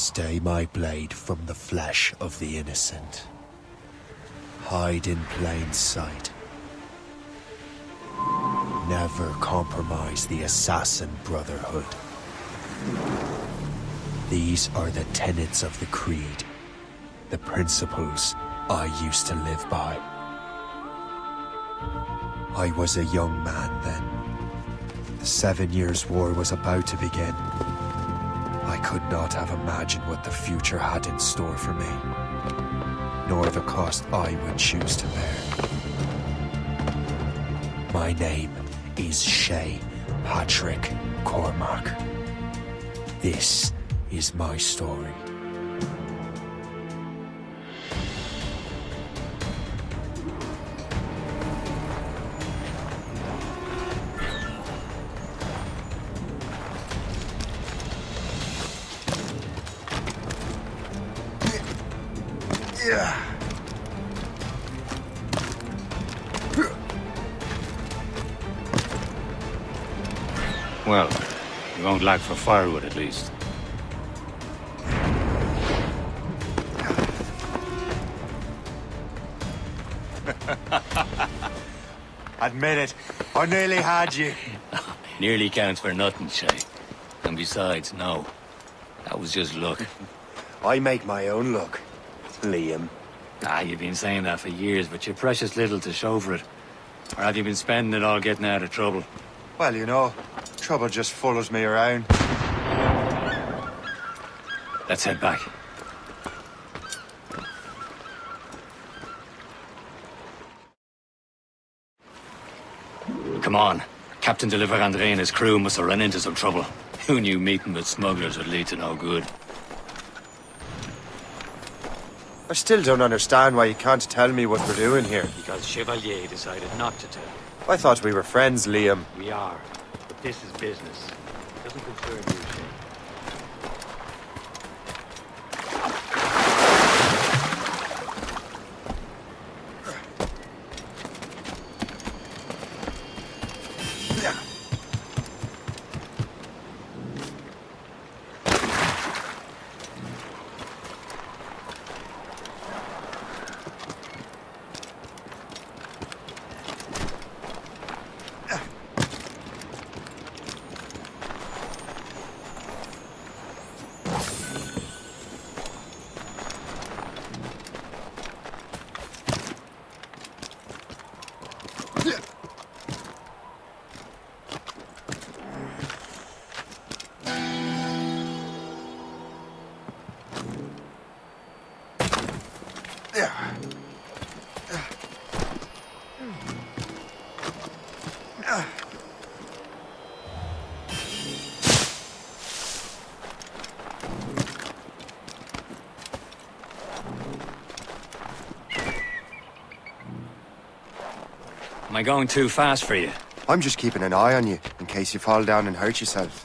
Stay my blade from the flesh of the innocent. Hide in plain sight. Never compromise the Assassin Brotherhood. These are the tenets of the Creed, the principles I used to live by. I was a young man then. The 7 Years' War was about to begin. I could not have imagined what the future had in store for me, nor the cost I would choose to bear. My name is Shay Patrick Cormac. This is my story. Well, you won't lack for firewood at least. Admit it, I nearly had you. Nearly counts for nothing, Shay. And besides, no. That was just luck. I make my own luck, Liam. You've been saying that for years, but you're precious little to show for it. Or have you been spending it all getting out of trouble? Well, you know, trouble just follows me around. Let's head back. Come on. Captain Deliver Andre and his crew must have run into some trouble. Who knew meeting with smugglers would lead to no good? I still don't understand why you can't tell me what we're doing here. Because Chevalier decided not to tell. I thought we were friends, Liam. We are. But this is business. It doesn't concern you, Shay. Am I going too fast for you? I'm just keeping an eye on you, in case you fall down and hurt yourself.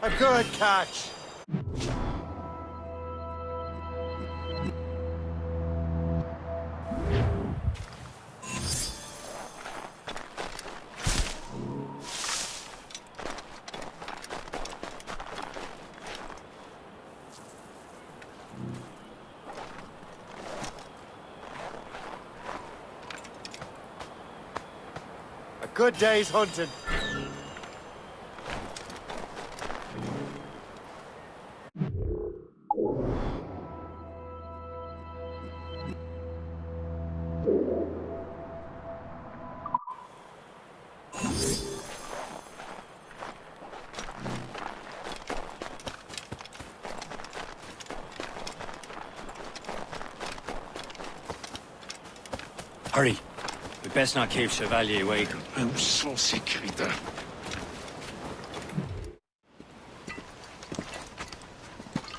A good catch. Good day's hunting. Hurry. We best not keep Chevalier waiting. Où sont ces crétins?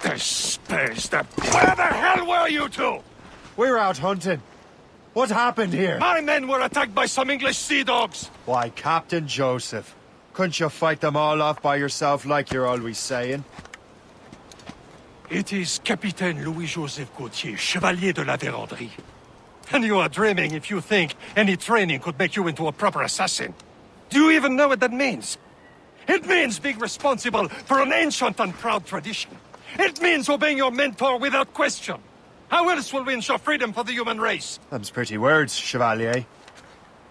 Espèce de... Where the hell were you two? We're out hunting. What happened here? My men were attacked by some English sea dogs. Why, Captain Joseph. Couldn't you fight them all off by yourself like you're always saying? It is Capitaine Louis-Joseph Gauthier, Chevalier de la Vérendrye. And you are dreaming if you think any training could make you into a proper assassin. Do you even know what that means? It means being responsible for an ancient and proud tradition. It means obeying your mentor without question. How else will we ensure freedom for the human race? Them's pretty words, Chevalier.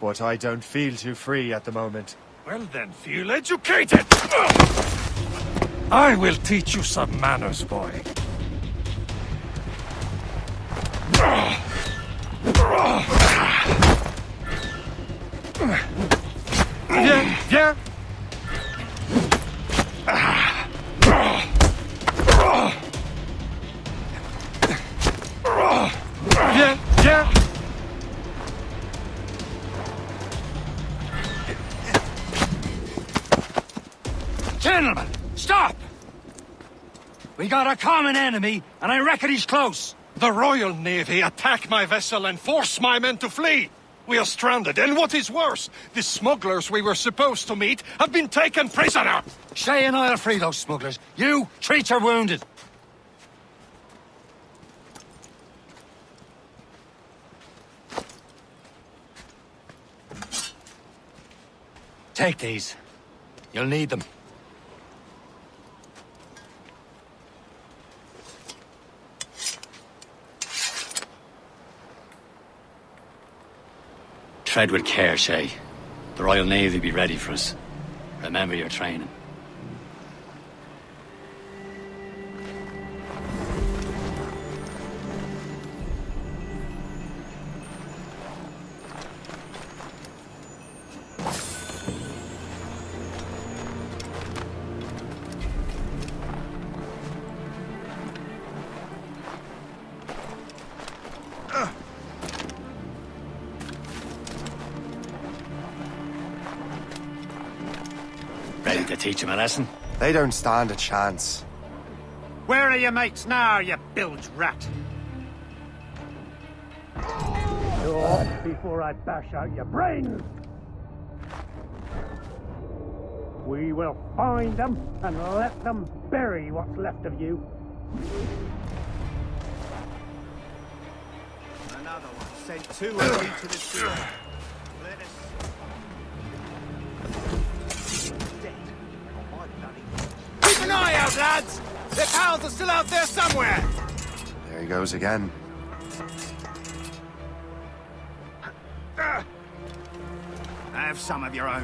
But I don't feel too free at the moment. Well then, feel educated! I will teach you some manners, boy. Viens, viens! Viens, viens! Gentlemen, stop! We got a common enemy, and I reckon he's close. The Royal Navy attack my vessel and force my men to flee. We are stranded, and what is worse, the smugglers we were supposed to meet have been taken prisoner. Shay and I'll free those smugglers. You, treat your wounded. Take these. You'll need them. Tread with care, Shay. The Royal Navy be ready for us. Remember your training. Ready to teach him a lesson? They don't stand a chance. Where are your mates now, you bilge rat? You're off before I bash out your brains! We will find them and let them bury what's left of you. Another one sent too early to the sea. Let us... Keep an eye out, lads! Their pals are still out there somewhere! There he goes again. Have some of your own.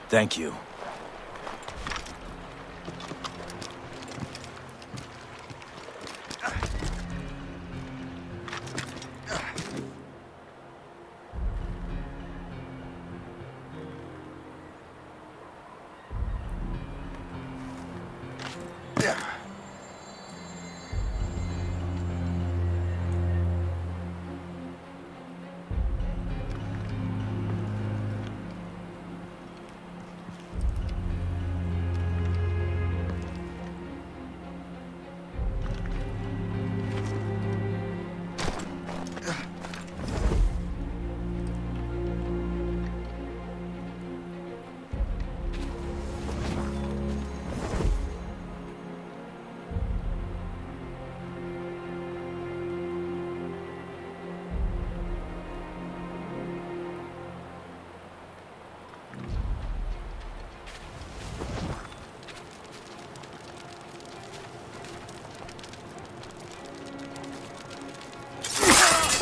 Thank you.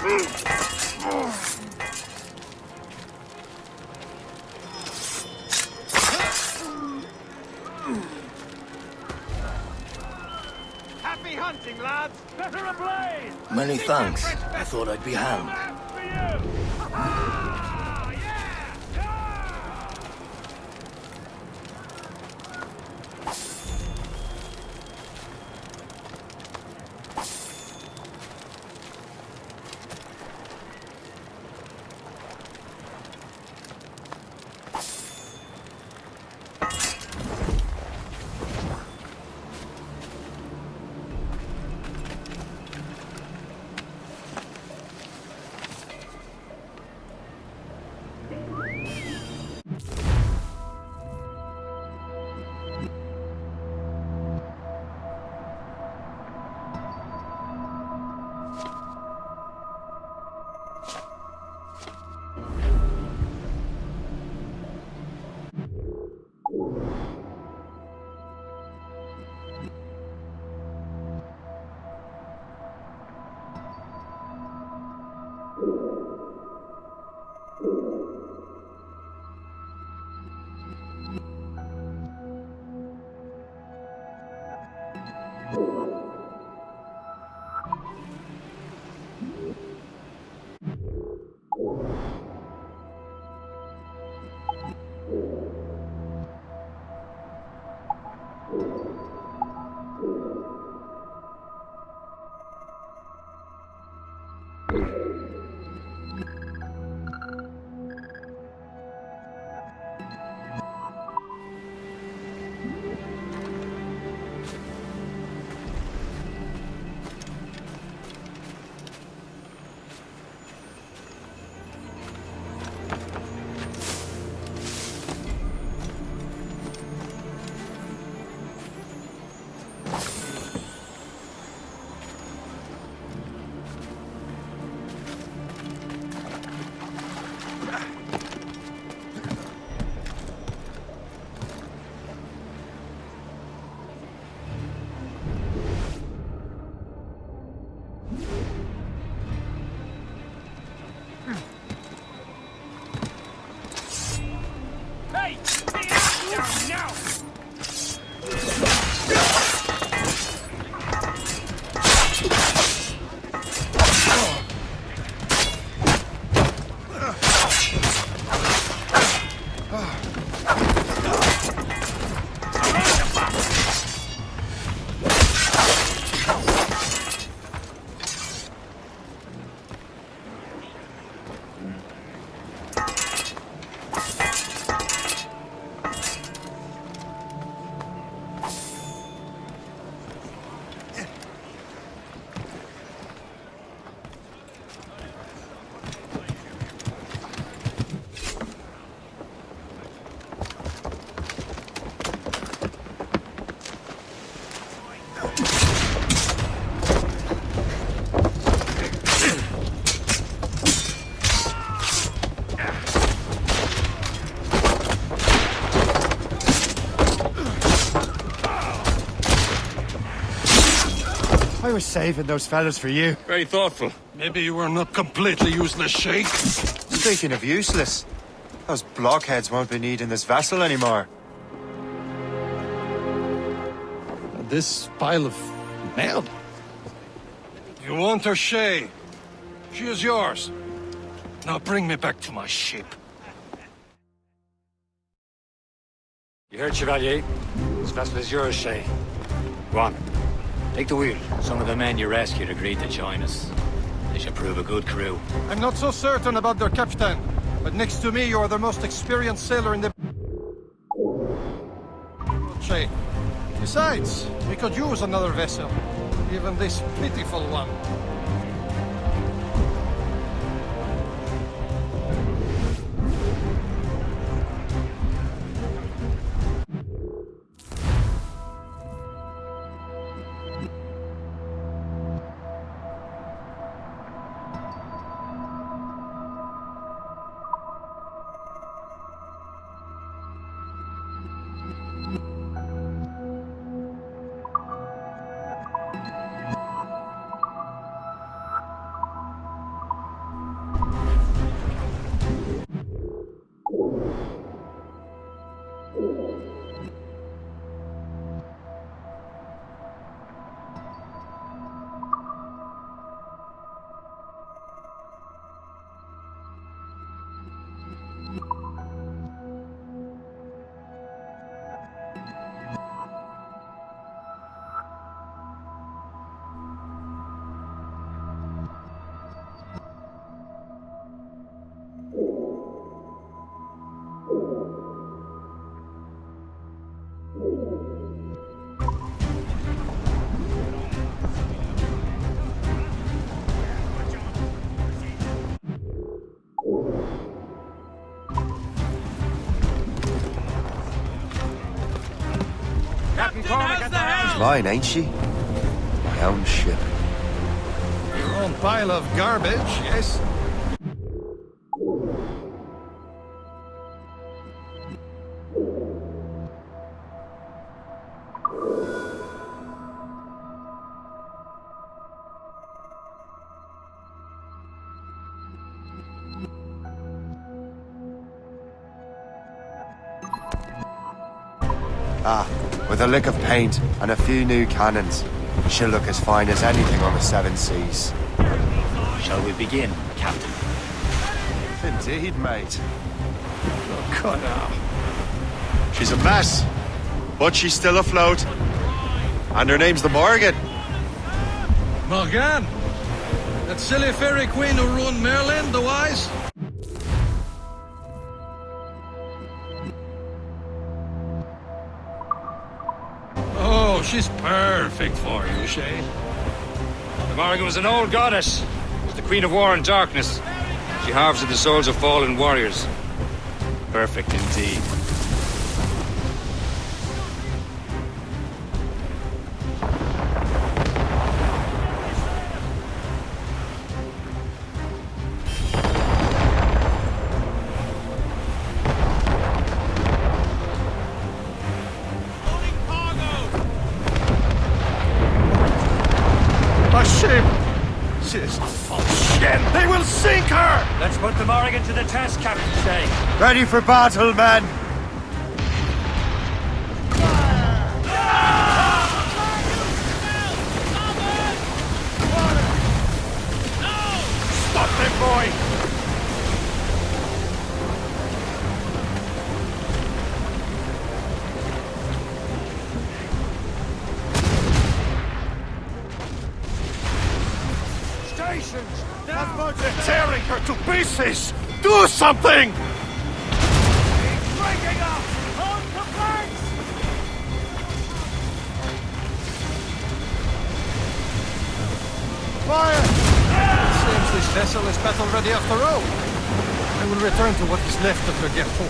Happy hunting, lads! Better ablaze! Many thanks. I thought I'd be hanged. That's for you! Ah, yeah! Yeah! Hey! Now! I was saving those fellas for you. Very thoughtful. Maybe you were not completely useless, Sheikh. Speaking of useless, those blockheads won't be needing this vessel anymore. This pile of mail. You want her, Shay? She is yours. Now bring me back to my ship. You heard, Chevalier? This vessel is yours, Shay. Go on. Take the wheel. Some of the men you rescued agreed to join us. They should prove a good crew. I'm not so certain about their captain, but next to me you are the most experienced sailor in the... Shay. Besides, we could use another vessel. Even this pitiful one. mine, ain't she? My own ship. Your own pile of garbage, yes? Ah, with a lick of paint and a few new cannons, she'll look as fine as anything on the Seven Seas. Shall we begin, Captain? Indeed, mate. Cut out. She's a mess, but she's still afloat. And her name's the Morgan. Morgan? That silly fairy queen who ruined Merlin, the wise? Oh, she's perfect for you, Shay. The Morrigan was an old goddess. She's the queen of war and darkness. She harvested the souls of fallen warriors. Perfect indeed. A ship! She's a false ship! They will sink her! Let's put the Morrigan to the test, Captain Shay. Ready for battle, men! Stop them, boy! Stations! Now! They're tearing her to pieces! Do something! He's breaking up! Hold the planks! Fire! It seems this vessel is battle ready after all. I will return to what is left of her depot.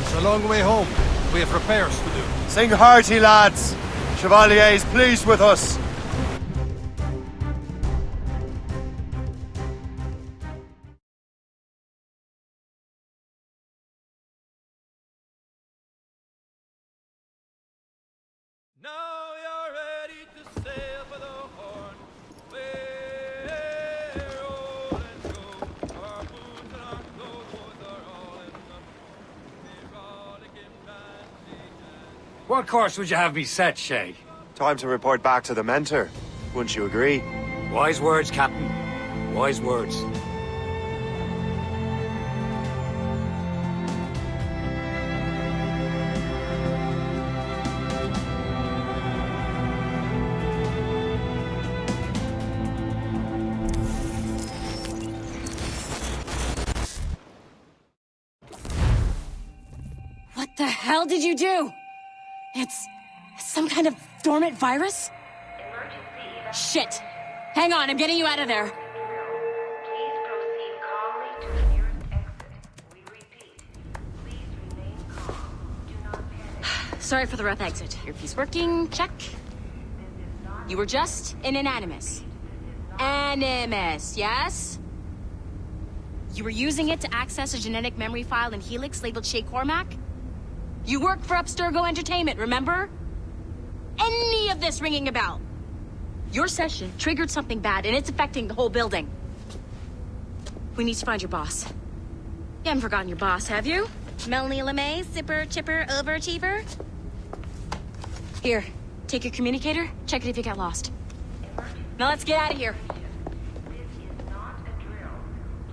It's a long way home. We have repairs to do. Sing hearty, lads! Chevalier is pleased with us. Now you're ready to sail for the Horn. We're old and go. Our boots and our clothes are all in the rollicking fancy and What course would you have me set, Shay? Time to report back to the mentor. Wouldn't you agree? Wise words, Captain. Wise words. What the hell did you do? It's some kind of dormant virus? Shit! Hang on, I'm getting you out of there. Please proceed calmly to the nearest exit. We repeat, please remain calm. Do not panic. Sorry for the rough exit. Earpiece working, check. You were just an animus. Animus, yes? You were using it to access a genetic memory file in Helix labeled Shay Cormac? You work for Abstergo Entertainment, remember? Any of this ringing a bell? Your session triggered something bad, and it's affecting the whole building. We need to find your boss. You haven't forgotten your boss, have you? Melanie LeMay, zipper, chipper, overachiever? Here, take your communicator, check it if you get lost. Now let's get out of here. This is not a drill.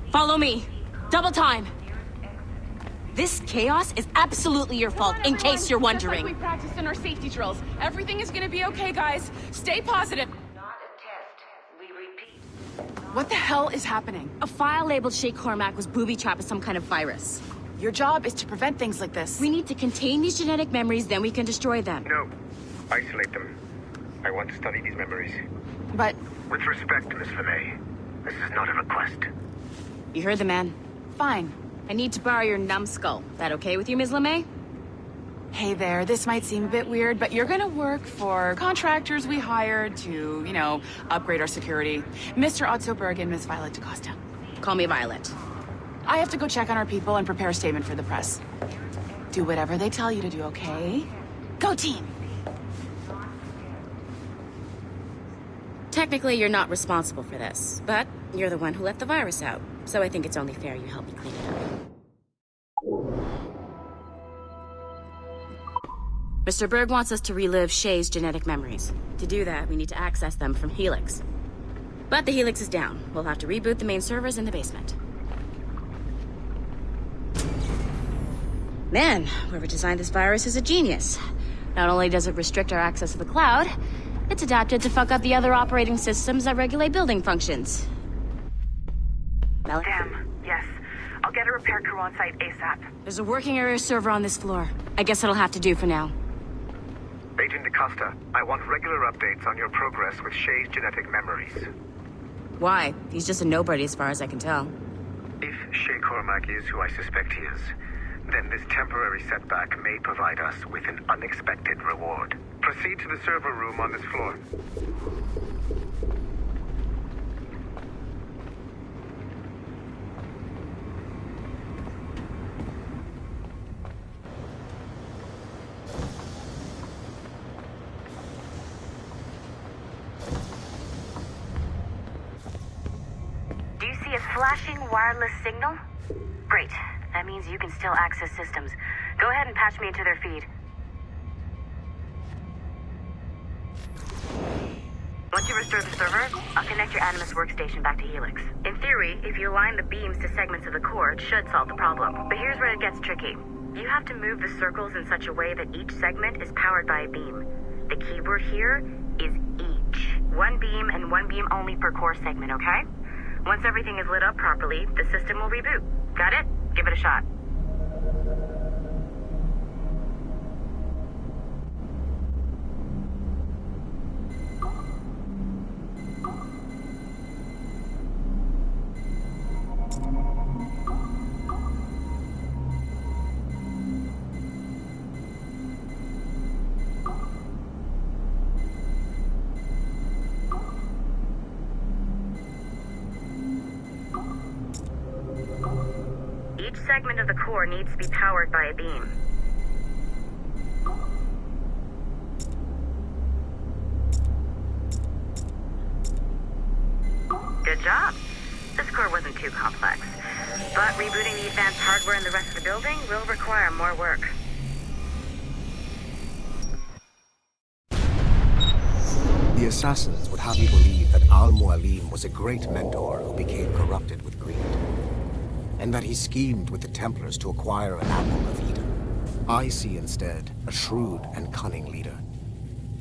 Please Follow me. Double time. nearest exit. This chaos is absolutely your fault, in case you're Just like we wondering. practiced in our safety drills. Everything is gonna be okay, guys. Stay positive. Not a test. We repeat. What the hell is happening? A file labeled Shay Cormac was booby-trapped with some kind of virus. Your job is to prevent things like this. We need to contain these genetic memories, then we can destroy them. No. Isolate them. I want to study these memories. But With respect, Miss LeMay, this is not a request. You heard the man. fine. I need to borrow your numbskull. That okay with you, Ms. LeMay? Hey there, this might seem a bit weird, but you're gonna work for contractors we hired to, upgrade our security. Mr. Otto Berg and Miss Violet DaCosta. Call me Violet. I have to go check on our people and prepare a statement for the press. Do whatever they tell you to do, okay? Go team! Technically, you're not responsible for this, but you're the one who let the virus out, so I think it's only fair you help me clean it up. Mr. Berg wants us to relive Shay's genetic memories. To do that, we need to access them from Helix. But the Helix is down. We'll have to reboot the main servers in the basement. Man, whoever designed this virus is a genius. Not only does it restrict our access to the cloud, it's adapted to fuck up the other operating systems that regulate building functions. Melanie? Damn, yes. I'll get a repair crew on site ASAP. There's a working area server on this floor. I guess it'll have to do for now. Agent DaCosta, I want regular updates on your progress with Shay's genetic memories. Why? He's just a nobody as far as I can tell. If Shay Cormac is who I suspect he is, then this temporary setback may provide us with an unexpected reward. Proceed to the server room on this floor. Do you see a flashing wireless signal? Great. That means you can still access systems. Go ahead and patch me into their feed. Once you restore the server, I'll connect your Animus workstation back to Helix. In theory, if you align the beams to segments of the core, it should solve the problem. But here's where it gets tricky. You have to move the circles in such a way that each segment is powered by a beam. The keyword here is each. One beam and one beam only per core segment, okay? Once everything is lit up properly, the system will reboot. Got it? Give it a shot. Each segment of the core needs to be powered by a beam. Good job. This core wasn't too complex. But rebooting the advanced hardware in the rest of the building will require more work. The assassins would have you believe that Al-Mualim was a great mentor who became corrupted with greed, and that he schemed with the Templars to acquire an apple of Eden. I see instead a shrewd and cunning leader,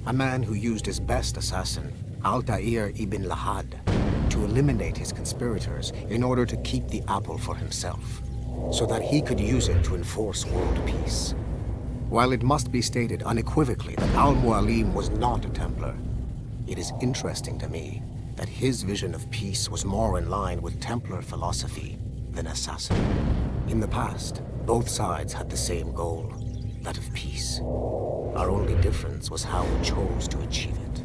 a man who used his best assassin, Altair ibn Lahad, to eliminate his conspirators in order to keep the apple for himself, so that he could use it to enforce world peace. While it must be stated unequivocally that Al-Mualim was not a Templar, it is interesting to me that his vision of peace was more in line with Templar philosophy than assassin. In the past, both sides had the same goal, that of peace. Our only difference was how we chose to achieve it.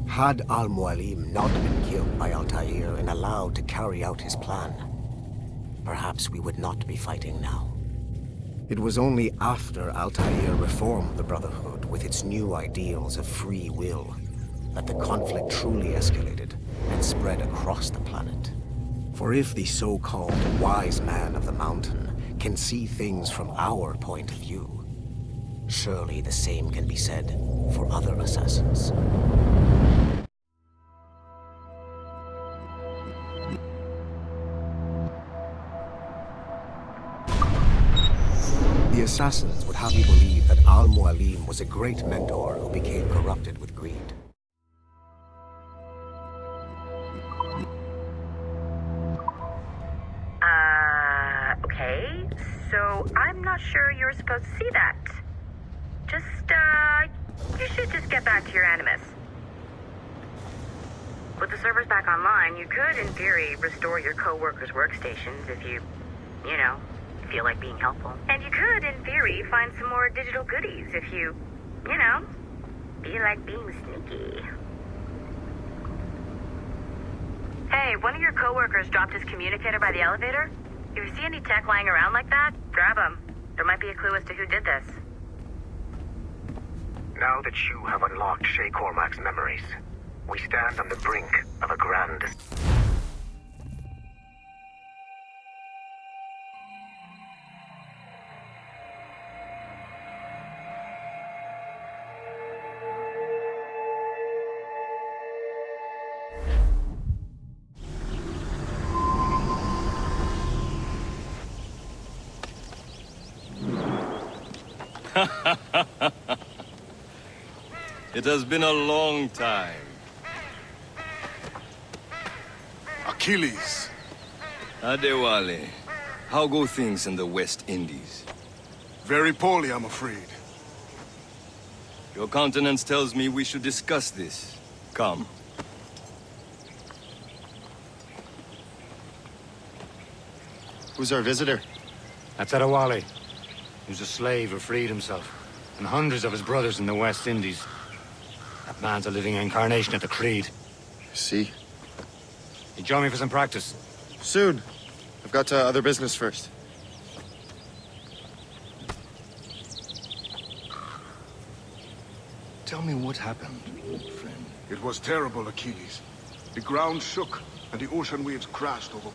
Had Al-Mualim not been killed by Altair and allowed to carry out his plan, perhaps we would not be fighting now. It was only after Altair reformed the Brotherhood with its new ideals of free will that the conflict truly escalated and spread across the planet. For if the so-called wise man of the mountain can see things from our point of view, surely the same can be said for other assassins. The assassins would have you believe that Al-Mualim was a great mentor who became corrupted with greed. Okay, so I'm not sure you were supposed to see that. You should just get back to your Animus. With the servers back online, you could, in theory, restore your co-workers' workstations if you feel like being helpful. And you could, in theory, find some more digital goodies if you know, feel like being sneaky. Hey, one of your coworkers dropped his communicator by the elevator. If you see any tech lying around like that, grab them. There might be a clue as to who did this. Now that you have unlocked Shay Cormac's memories, we stand on the brink of a grand... It has been a long time. Achilles. Adewale, how go things in the West Indies? Very poorly, I'm afraid. Your countenance tells me we should discuss this. Come. Who's our visitor? That's Adewale. He was a slave who freed himself, and hundreds of his brothers in the West Indies. That man's a living incarnation of the Creed. See? You join me for some practice? Soon. I've got other business first. Tell me what happened, old friend. It was terrible, Achilles. The ground shook, and the ocean waves crashed over...